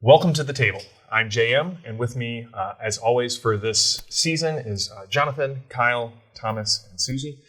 Welcome to the table. I'm JM, and with me, as always for this season, is Jonathan, Kyle, Thomas, and Susie.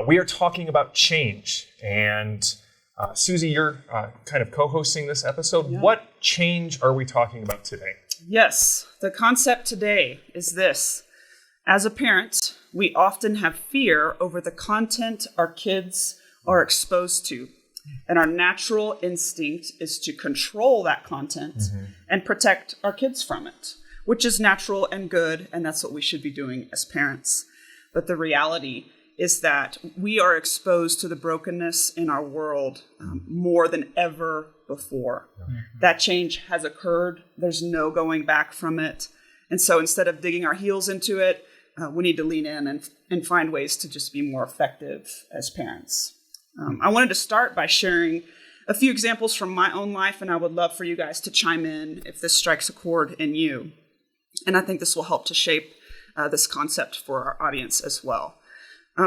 We are talking about change, and Susie, you're kind of co-hosting this episode. Yeah. What change are we talking about today? Yes, the concept today is this. As a parent, we often have fear over the content our kids are exposed to. And our natural instinct is to control that content and protect our kids from it, which is natural and good, and that's what we should be doing as parents. But the reality is that we are exposed to the brokenness in our world more than ever before. That change has occurred. There's no going back from it. And so instead of digging our heels into it, we need to lean in and find ways to just be more effective as parents. I wanted to start by sharing a few examples from my own life, and I would love for you guys to chime in if this strikes a chord in you. And I think this will help to shape this concept for our audience as well.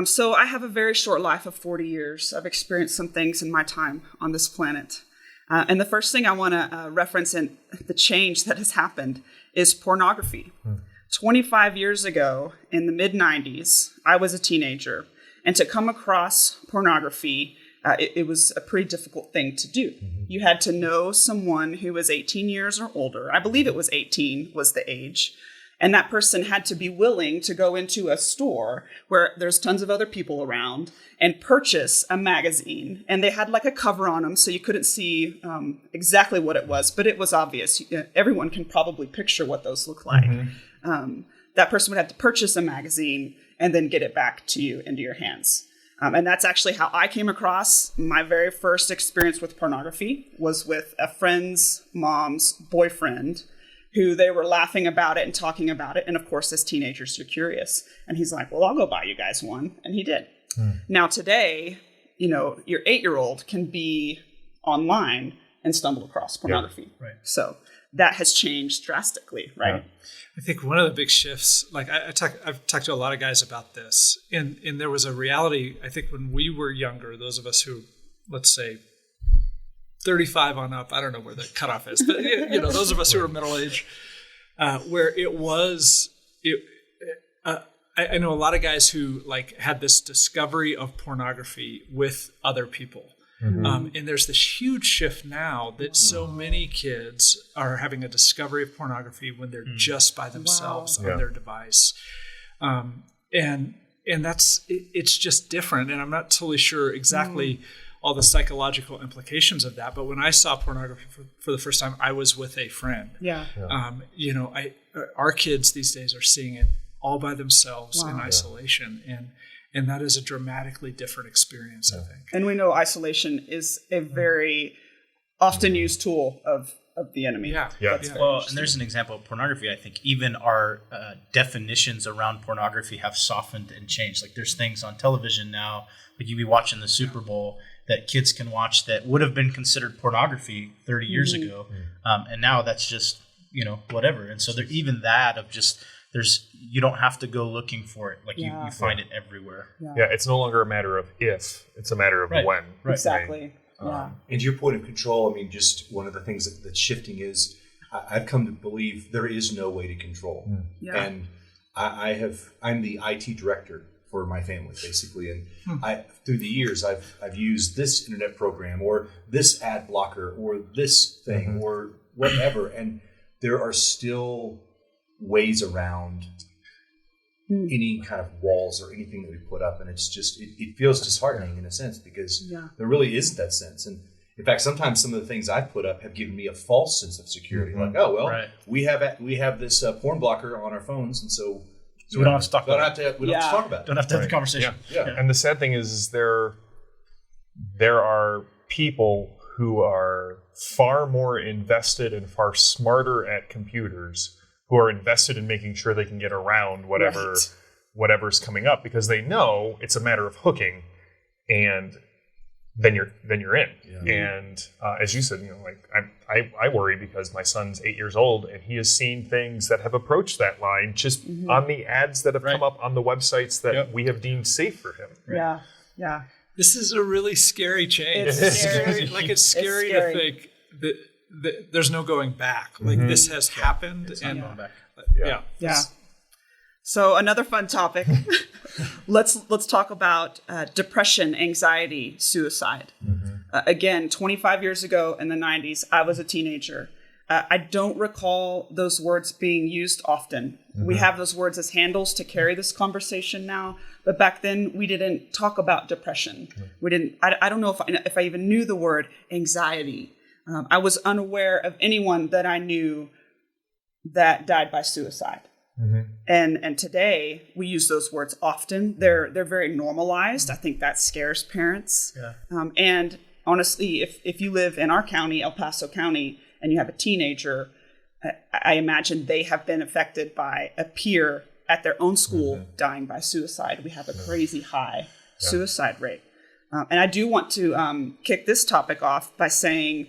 So I have a very short life of 40 years. I've experienced some things in my time on this planet. And the first thing I want to reference in the change that has happened is pornography. 25 years ago, in the mid-90s, I was a teenager. And to come across pornography, it was a pretty difficult thing to do. You had to know someone who was 18 years or older. I believe it was 18 was the age. And that person had to be willing to go into a store where there's tons of other people around and purchase a magazine. And they had like a cover on them, so you couldn't see exactly what it was, but it was obvious. Everyone can probably picture what those look like. That person would have to purchase a magazine and then get it back to you into your hands. And that's actually how I came across my very first experience with pornography was with a friend's mom's boyfriend who they were laughing about it and talking about it. And of course, as teenagers, you're curious. And he's like, well, I'll go buy you guys one. And he did. Now today, your 8-year-old can be online and stumble across pornography. Yeah, right. So that has changed drastically, right? Yeah. I think one of the big shifts, like I've talked to a lot of guys about this, and there was a reality, I think when we were younger, those of us who, let's say, 35 on up, I don't know where the cutoff is, but those of us who are middle age, where I know a lot of guys who like had this discovery of pornography with other people. And there's this huge shift now that so many kids are having a discovery of pornography when they're just by themselves on their device. And it's just different. And I'm not totally sure exactly all the psychological implications of that. But when I saw pornography for the first time, I was with a friend. Our kids these days are seeing it all by themselves in isolation. And that is a dramatically different experience, I think. And we know isolation is a very often used tool of the enemy. Well, and there's an example of pornography. I think even our definitions around pornography have softened and changed. Like there's things on television now, like you'd be watching the Super Bowl that kids can watch that would have been considered pornography 30 years ago. And now that's just, whatever. And so there even that of just... you don't have to go looking for it. Like you find it everywhere. Yeah, it's no longer a matter of if, it's a matter of when. Right. Exactly. And to your point of control, I mean, just one of the things that's shifting is I've come to believe there is no way to control. And I'm the IT director for my family, basically. And through the years, I've used this internet program or this ad blocker or this thing or whatever. And there are still ways around any kind of walls or anything that we put up, and it's just it feels disheartening in a sense because there really isn't that sense. And in fact, sometimes some of the things I've put up have given me a false sense of security. Like, we have this porn blocker on our phones, and so we don't have to talk about it. We don't have to talk about it. Don't have to have the conversation. And the sad thing is there are people who are far more invested and far smarter at computers who are invested in making sure they can get around whatever's coming up because they know it's a matter of hooking, and then you're in. And as you said, I worry because my son's 8 years old and he has seen things that have approached that line just on the ads that have come up on the websites that we have deemed safe for him. This is a really scary change. It's scary. It's scary to think that there's no going back. Like this has happened, and Going back. Yeah. So another fun topic. Let's talk about depression, anxiety, suicide. Again, 25 years ago in the 90s, I was a teenager. I don't recall those words being used often. We have those words as handles to carry this conversation now, but back then we didn't talk about depression. We didn't. I don't know if I even knew the word anxiety. I was unaware of anyone that I knew that died by suicide. And today we use those words often. They're very normalized. I think that scares parents. And honestly, if you live in our county, El Paso County, and you have a teenager, I imagine they have been affected by a peer at their own school dying by suicide. We have a crazy high suicide rate. And I do want to kick this topic off by saying,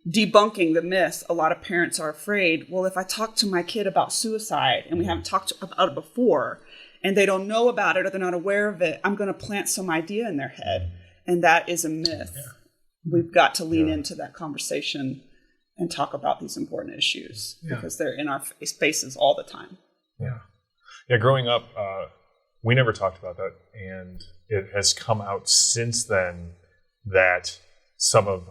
debunking the myth. A lot of parents are afraid, well, if I talk to my kid about suicide and we haven't talked about it before and they don't know about it or they're not aware of it, I'm going to plant some idea in their head. And that is a myth. We've got to lean into that conversation and talk about these important issues because they're in our faces all the time. Yeah. Growing up, we never talked about that. And it has come out since then that some of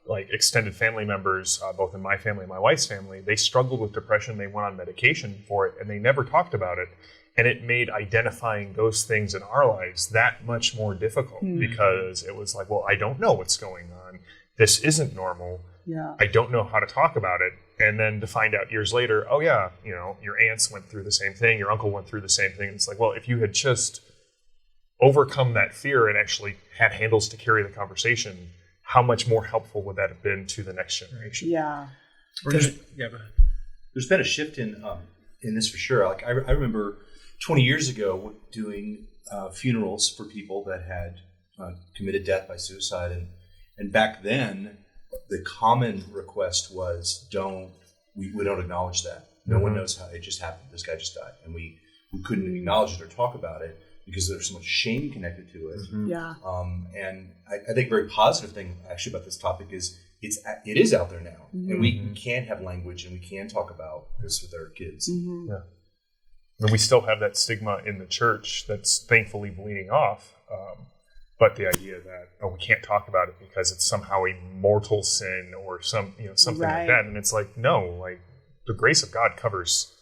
like extended family members, both in my family and my wife's family, they struggled with depression. They went on medication for it and they never talked about it. And it made identifying those things in our lives that much more difficult because it was like, well, I don't know what's going on. This isn't normal. I don't know how to talk about it. And then to find out years later, oh yeah, your aunts went through the same thing. Your uncle went through the same thing. It's like, well, if you had just overcome that fear and actually had handles to carry the conversation, how much more helpful would that have been to the next generation? Go ahead. There's been a shift in this for sure. Like I remember 20 years ago doing funerals for people that had committed death by suicide, and back then the common request was we don't acknowledge that. No one knows how it just happened. This guy just died, and we couldn't acknowledge it or talk about it because there's so much shame connected to it. And I think a very positive thing actually about this topic is it is out there now, and we can have language and we can talk about this with our kids. And we still have that stigma in the church that's thankfully bleeding off. But the idea that, we can't talk about it because it's somehow a mortal sin or something like that. And it's like, no, like the grace of God covers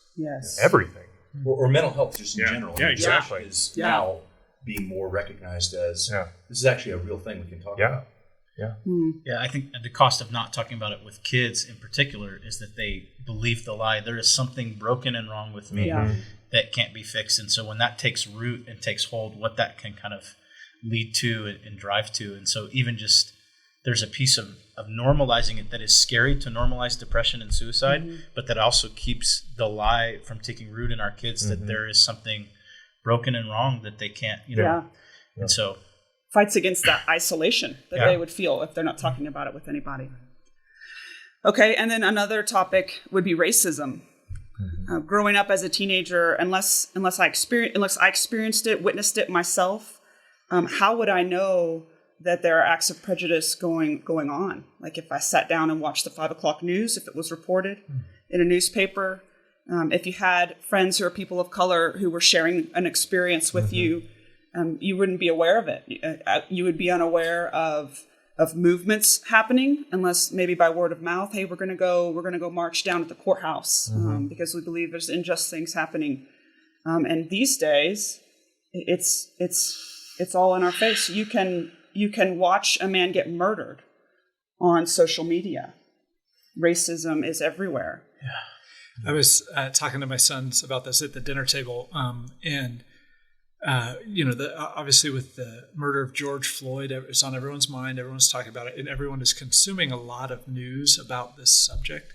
everything. Or mental health just in general. Yeah, exactly. Is now being more recognized as this is actually a real thing we can talk about. I think the cost of not talking about it with kids in particular is that they believe the lie. There is something broken and wrong with me that can't be fixed. And so when that takes root and takes hold, what that can kind of lead to and drive to. And so even just there's a piece of normalizing it that is scary to normalize depression and suicide, but that also keeps the lie from taking root in our kids that there is something broken and wrong that they can't, And so fights against that isolation that they would feel if they're not talking about it with anybody. Okay, and then another topic would be racism. Growing up as a teenager, unless I experienced it, witnessed it myself, how would I know that there are acts of prejudice going on? Like if I sat down and watched the 5 o'clock news, if it was reported in a newspaper, if you had friends who are people of color who were sharing an experience with you, you wouldn't be aware of it. You would be unaware of movements happening unless maybe by word of mouth, hey, we're going to go march down at the courthouse because we believe there's unjust things happening. And these days, it's all in our face. You can watch a man get murdered on social media. Racism is everywhere. I was talking to my sons about this at the dinner table, and obviously with the murder of George Floyd, it's on everyone's mind. Everyone's talking about it, and everyone is consuming a lot of news about this subject.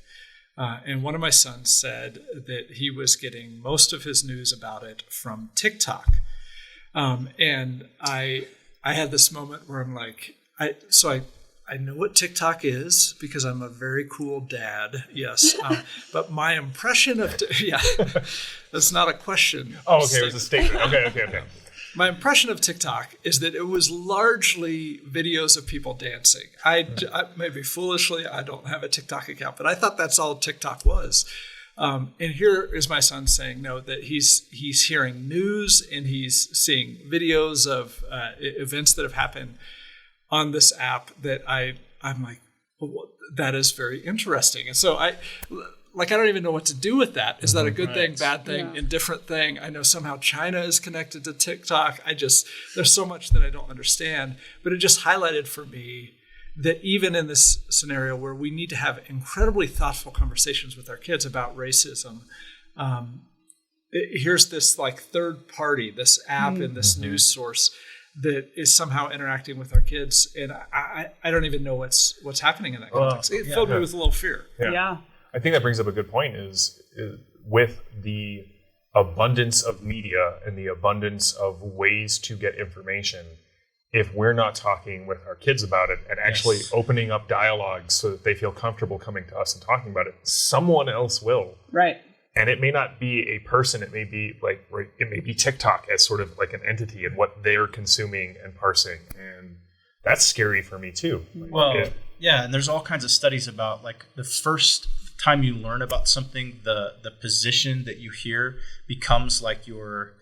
And one of my sons said that he was getting most of his news about it from TikTok. And I had this moment where I'm like, I know what TikTok is because I'm a very cool dad. Yes. But my impression of, that's not a question. Oh, okay. It was a statement. Okay. My impression of TikTok is that it was largely videos of people dancing. I maybe foolishly, I don't have a TikTok account, but I thought that's all TikTok was. And here is my son saying no, that he's hearing news and he's seeing videos of events that have happened on this app that I'm like, well, that is very interesting. And so I don't even know what to do with that. Is that a good thing, bad thing, indifferent thing? I know somehow China is connected to TikTok. There's so much that I don't understand, but it just highlighted for me that even in this scenario where we need to have incredibly thoughtful conversations with our kids about racism, here's this like third party, this app and this news source that is somehow interacting with our kids. And I don't even know what's happening in that context. It filled me with a little fear. Yeah. I think that brings up a good point is with the abundance of media and the abundance of ways to get information, if we're not talking with our kids about it and actually opening up dialogues so that they feel comfortable coming to us and talking about it, someone else will. Right. And it may not be a person, it may be it may be TikTok as sort of like an entity and what they're consuming and parsing. And that's scary for me too. And there's all kinds of studies about like the first time you learn about something, the position that you hear becomes like your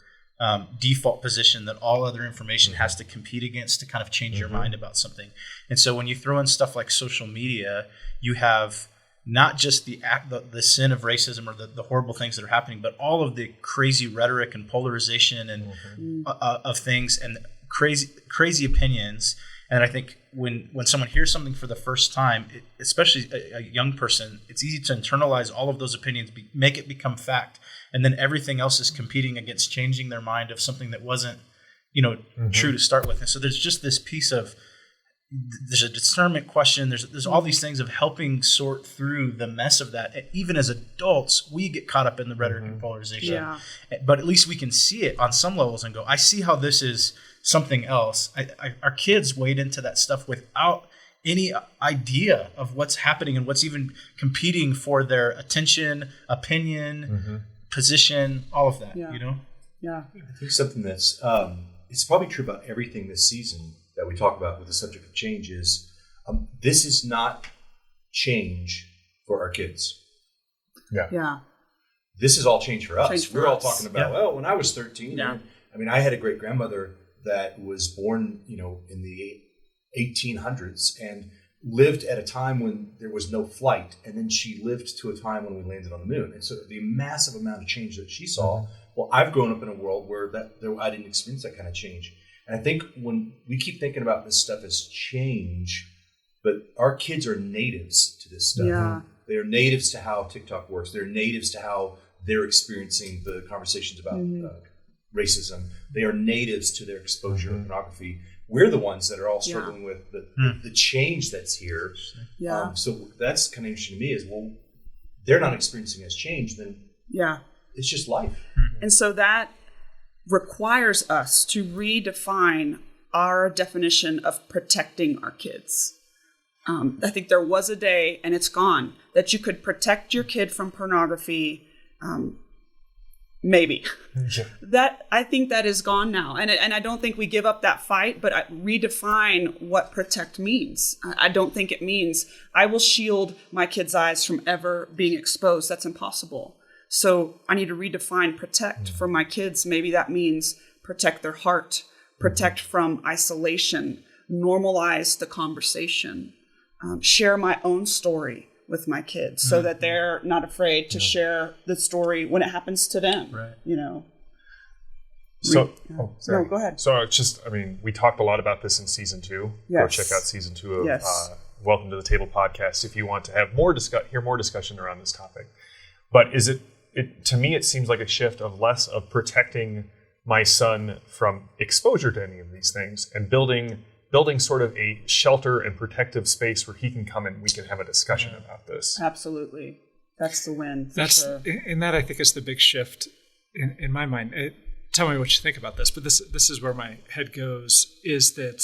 default position that all other information has to compete against to kind of change your mind about something. And so when you throw in stuff like social media, you have not just the sin of racism or the horrible things that are happening, but all of the crazy rhetoric and polarization and of things and crazy opinions. And I think when someone hears something for the first time, especially a young person, it's easy to internalize all of those opinions, make it become fact, and then everything else is competing against changing their mind of something that wasn't, true to start with. And so there's just this piece of there's a discernment question. There's all these things of helping sort through the mess of that. And even as adults, we get caught up in the rhetoric and polarization. Yeah. But at least we can see it on some levels and go, I see how this is something else. Our kids wade into that stuff without any idea of what's happening and what's even competing for their attention, opinion, position, all of that, Yeah. I think something that's, it's probably true about everything this season that we talk about with the subject of change is this is not change for our kids. Yeah. This is all change for us. We're all talking about, well, when I was 13, I had a great grandmother that was born, in the 1800s and lived at a time when there was no flight. And then she lived to a time when we landed on the moon. And so the massive amount of change that she saw, well, I've grown up in a world where I didn't experience that kind of change. And I think when we keep thinking about this stuff as change, but our kids are natives to this stuff. Yeah. They are natives to how TikTok works. They're natives to how they're experiencing the conversations about racism. They are natives to their exposure to pornography. We're the ones that are all struggling with the change that's here. Yeah. So that's kind of interesting to me is, well, they're not experiencing as change, then it's just life. And so that requires us to redefine our definition of protecting our kids. I think there was a day, and it's gone, that you could protect your kid from pornography. Maybe. I think that is gone now. And I don't think we give up that fight, but I redefine what protect means. I don't think it means I will shield my kids' eyes from ever being exposed. That's impossible. So I need to redefine protect for my kids. Maybe that means protect their heart, protect from isolation, normalize the conversation, share my own story with my kids so that they're not afraid to share the story when it happens to them, So, No, go ahead. So it's just, we talked a lot about this in season 2. Yes. Go check out season 2 of Welcome to the Table podcast if you want to have hear more discussion around this topic. But to me, it seems like a shift of less of protecting my son from exposure to any of these things and building sort of a shelter and protective space where he can come and we can have a discussion about this. Absolutely. That's the win. And that I think is the big shift in my mind. Tell me what you think about this, but this is where my head goes, is that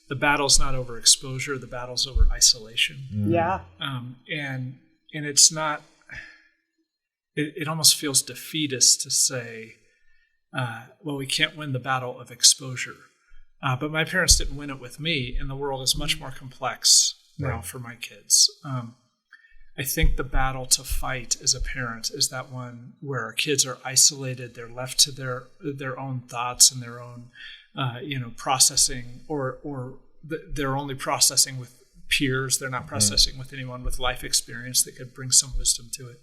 the battle's not over exposure, the battle's over isolation. Yeah. And it's not, it almost feels defeatist to say, we can't win the battle of exposure. But my parents didn't win it with me, and the world is much more complex now for my kids. I think the battle to fight as a parent is that one where our kids are isolated, they're left to their own thoughts and their own, processing, or they're only processing with peers. They're not processing with anyone with life experience that could bring some wisdom to it.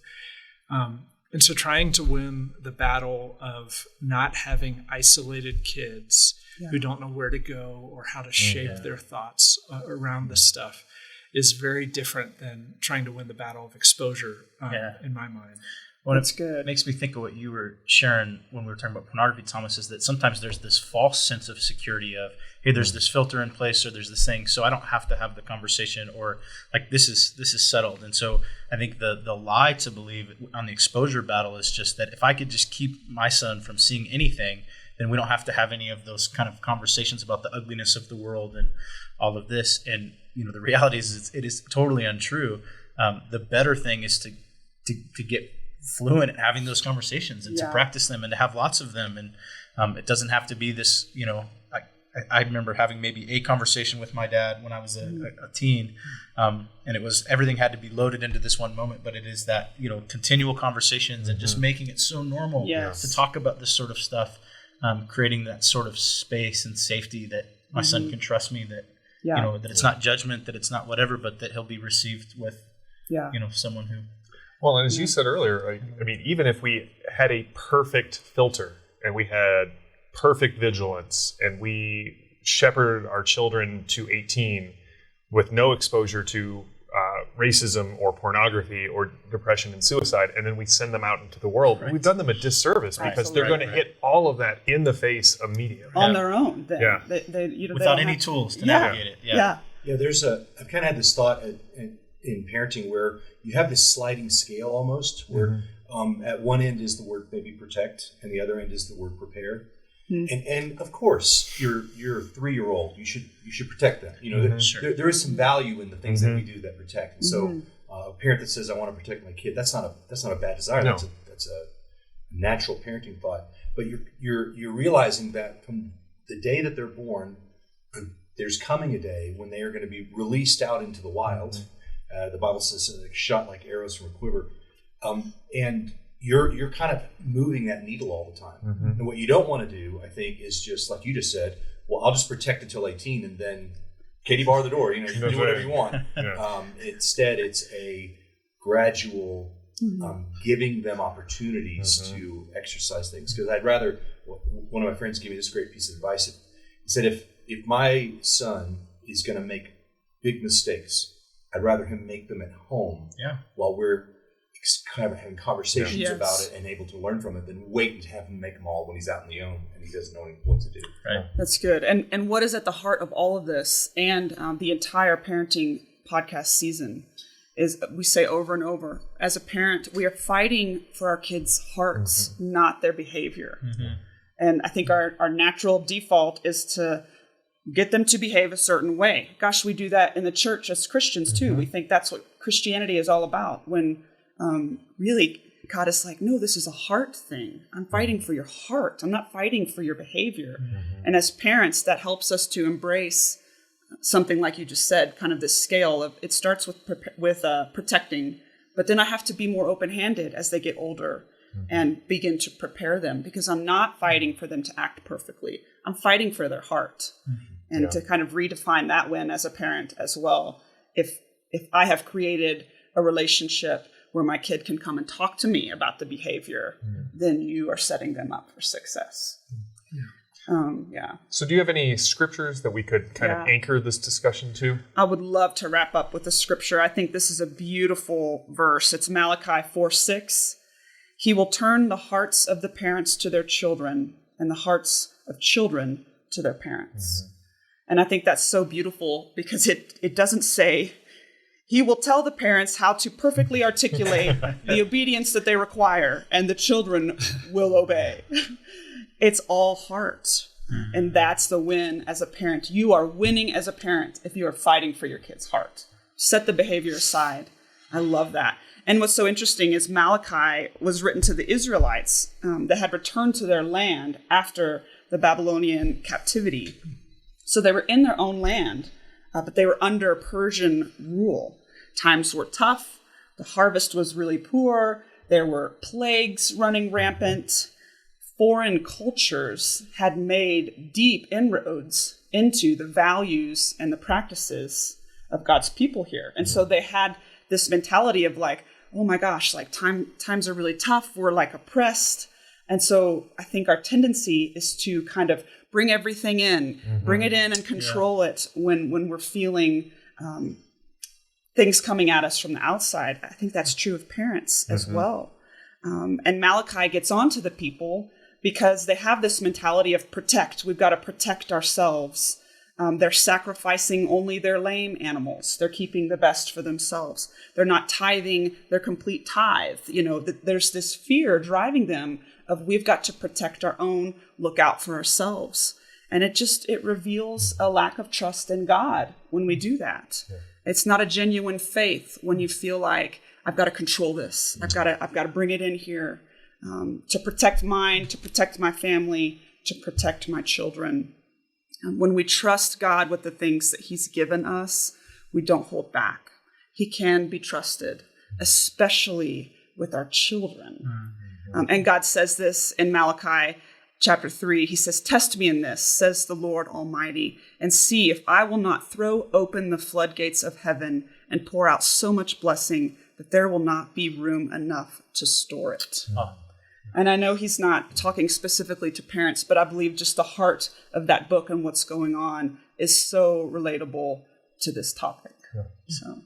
And so trying to win the battle of not having isolated kids who don't know where to go or how to shape their thoughts around this stuff is very different than trying to win the battle of exposure in my mind. Well, That's good. It makes me think of what you were sharing when we were talking about pornography, Thomas, is that sometimes there's this false sense of security of, hey, there's this filter in place or there's this thing, so I don't have to have the conversation, or like this is settled. And so I think the lie to believe on the exposure battle is just that if I could just keep my son from seeing anything, then we don't have to have any of those kind of conversations about the ugliness of the world and all of this. And the reality is it is totally untrue. The better thing is to get fluent at having those conversations and to practice them and to have lots of them. And it doesn't have to be this, I remember having maybe a conversation with my dad when I was a teen, and it was everything had to be loaded into this one moment, but it is that, continual conversations and just making it so normal to talk about this sort of stuff, creating that sort of space and safety that my son can trust me, that that it's not judgment, that it's not whatever, but that he'll be received with someone who. Well, and as you said earlier, I mean, even if we had a perfect filter and we had perfect vigilance and we shepherded our children to 18 with no exposure to racism or pornography or depression and suicide, and then we send them out into the world, we've done them a disservice because they're going to hit all of that in the face immediately. On their own. Without any tools to navigate it. Yeah, I've kind of had this thought in parenting where you have this sliding scale almost, where at one end is the word maybe protect, and the other end is the word prepare. And of course, your 3-year-old, you should protect them. There is some value in the things that we do that protect. And so, a parent that says, "I want to protect my kid," that's not a bad desire. No. That's a natural parenting thought. But you're realizing that from the day that they're born, there's coming a day when they are going to be released out into the wild. The Bible says, "Shot like arrows from a quiver," and you're kind of moving that needle all the time. And what you don't want to do, I think, is just like you just said, well, I'll just protect until 18 and then Katie bar the door, you can do whatever you want. Instead, it's a gradual giving them opportunities to exercise things. Because I'd rather, one of my friends gave me this great piece of advice. He said, if my son is going to make big mistakes, I'd rather him make them at home while we're kind of having conversations about it and able to learn from it, than wait and have him make them all when he's out on the own and he doesn't know what to do. Right. That's good. And what is at the heart of all of this and the entire parenting podcast season is we say over and over, as a parent, we are fighting for our kids' hearts, not their behavior. And I think our natural default is to get them to behave a certain way. Gosh, we do that in the church as Christians too. We think that's what Christianity is all about, when really God is like, no, this is a heart thing. I'm fighting for your heart. I'm not fighting for your behavior. And as parents, that helps us to embrace something like you just said, kind of this scale of, it starts with protecting, but then I have to be more open-handed as they get older and begin to prepare them, because I'm not fighting for them to act perfectly. I'm fighting for their heart. And to kind of redefine that win as a parent as well. If I have created a relationship where my kid can come and talk to me about the behavior, then you are setting them up for success. So do you have any scriptures that we could kind of anchor this discussion to? I would love to wrap up with a scripture. I think this is a beautiful verse. It's Malachi 4:6. He will turn the hearts of the parents to their children and the hearts of children to their parents. And I think that's so beautiful, because it doesn't say, he will tell the parents how to perfectly articulate the obedience that they require, and the children will obey. It's all heart. And that's the win as a parent. You are winning as a parent if you are fighting for your kid's heart. Set the behavior aside I love that. And what's so interesting is Malachi was written to the Israelites that had returned to their land after the Babylonian captivity. So they were in their own land, but they were under Persian rule. Times were tough. The harvest was really poor. There were plagues running rampant. Foreign cultures had made deep inroads into the values and the practices of God's people here. And so they had this mentality of like, oh my gosh, like times are really tough. We're like oppressed. And so I think our tendency is to kind of bring everything in, bring it in and control it when we're feeling things coming at us from the outside. I think that's true of parents as well. And Malachi gets on to the people because they have this mentality of protect. We've got to protect ourselves. They're sacrificing only their lame animals. They're keeping the best for themselves. They're not tithing their complete tithe. There's this fear driving them of we've got to protect our own, look out for ourselves. And it reveals a lack of trust in God when we do that. Yeah. It's not a genuine faith when you feel like I've got to control this. I've got to bring it in here to protect mine, to protect my family, to protect my children. When we trust God with the things that he's given us, we don't hold back. He can be trusted, especially with our children. And God says this in Malachi chapter 3. He says, test me in this, says the Lord Almighty, and see if I will not throw open the floodgates of heaven and pour out so much blessing that there will not be room enough to store it. And I know he's not talking specifically to parents, but I believe just the heart of that book and what's going on is so relatable to this topic. Yeah. So,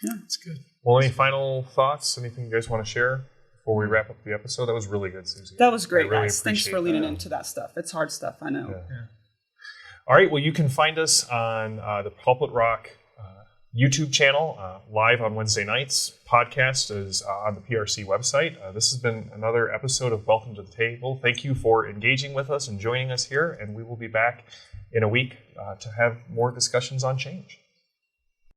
yeah. That's good. Well, any final thoughts? Anything you guys want to share before we wrap up the episode? That was really good, Susie. That was great, really guys. Thanks for leaning into that stuff. It's hard stuff, I know. Yeah. All right. Well, you can find us on the Pulpit Rock YouTube channel, live on Wednesday nights. Podcast is on the PRC website. This has been another episode of Welcome to the Table. Thank you for engaging with us and joining us here, and we will be back in a week to have more discussions on change.